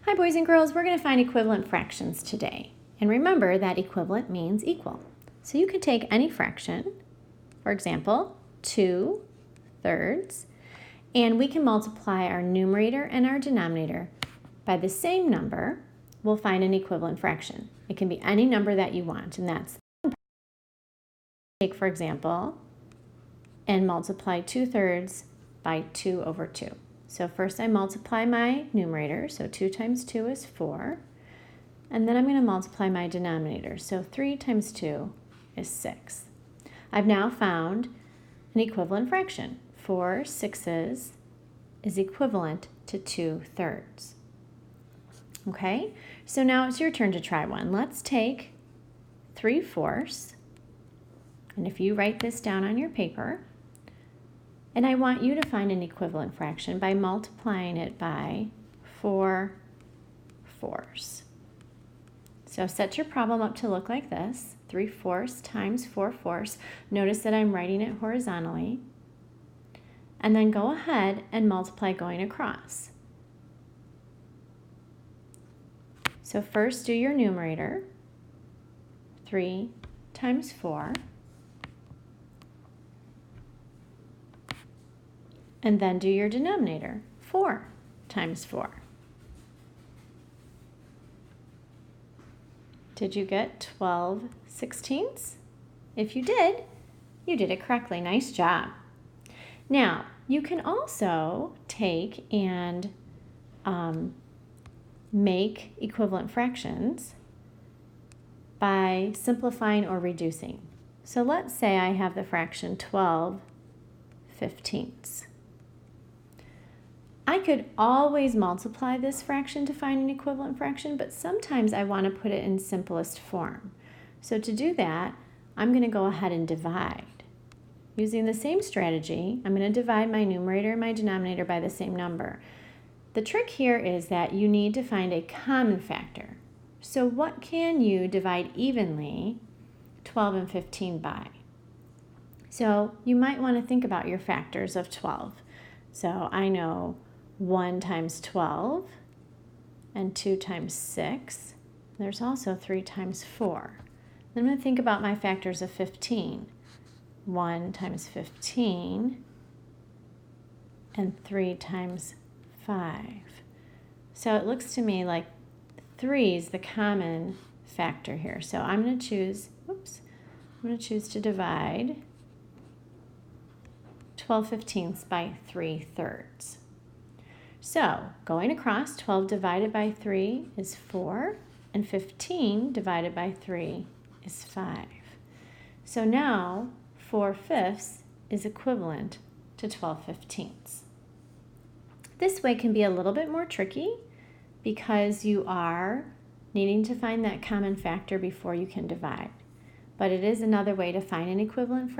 Hi boys and girls, we're going to find equivalent fractions today. And remember that equivalent means equal. So you could take any fraction, for example, 2/3, and we can multiply our numerator and our denominator by the same number. We'll find an equivalent fraction. It can be any number that you want, and that's take, for example, and multiply 2/3 by 2/2. So first I multiply my numerator, so 2 times 2 is 4. And then I'm going to multiply my denominator, so 3 times 2 is 6. I've now found an equivalent fraction. 4/6 is equivalent to 2/3. Okay, so now it's your turn to try one. Let's take 3/4, and if you write this down on your paper, and I want you to find an equivalent fraction by multiplying it by 4/4. So set your problem up to look like this. 3/4 times 4/4. Notice that I'm writing it horizontally. And then go ahead and multiply going across. So first do your numerator. 3 times 4. And then do your denominator, 4 times 4. Did you get 12/16? If you did it correctly. Nice job. Now, you can also take and make equivalent fractions by simplifying or reducing. So let's say I have the fraction 12/15. I could always multiply this fraction to find an equivalent fraction, but sometimes I want to put it in simplest form. So to do that, I'm going to go ahead and divide. Using the same strategy, I'm going to divide my numerator and my denominator by the same number. The trick here is that you need to find a common factor. So what can you divide evenly 12 and 15 by? So you might want to think about your factors of 12. So I know 1 times 12 and 2 times 6. There's also 3 times 4. Then I'm going to think about my factors of 15. 1 times 15 and 3 times 5. So it looks to me like 3 is the common factor here. So I'm going to choose, to divide 12/15 by 3/3. So going across, 12 divided by 3 is 4, and 15 divided by 3 is 5. So now 4/5 is equivalent to 12/15. This way can be a little bit more tricky because you are needing to find that common factor before you can divide. But it is another way to find an equivalent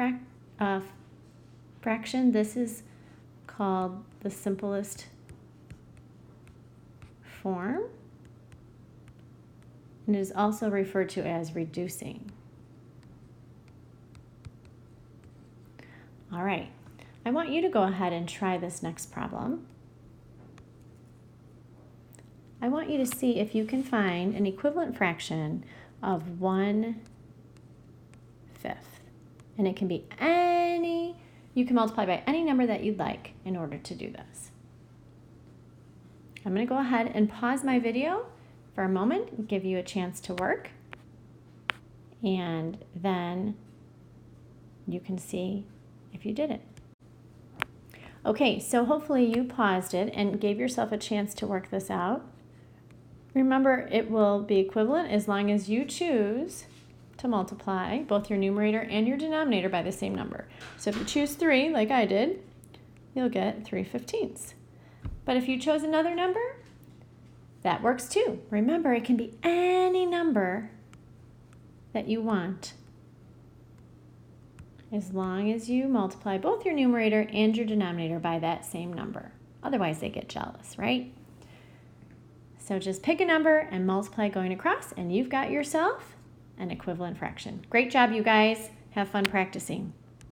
fraction. This is called the simplest form, and it is also referred to as reducing. All right, I want you to go ahead and try this next problem. I want you to see if you can find an equivalent fraction of 1/5. And it can be you can multiply by any number that you'd like in order to do this. I'm going to go ahead and pause my video for a moment and give you a chance to work. And then you can see if you did it. Okay, so hopefully you paused it and gave yourself a chance to work this out. Remember, it will be equivalent as long as you choose to multiply both your numerator and your denominator by the same number. So if you choose 3, like I did, you'll get 3/15. But if you chose another number, that works too. Remember, it can be any number that you want as long as you multiply both your numerator and your denominator by that same number. Otherwise, they get jealous, right? So just pick a number and multiply going across, and you've got yourself an equivalent fraction. Great job, you guys. Have fun practicing.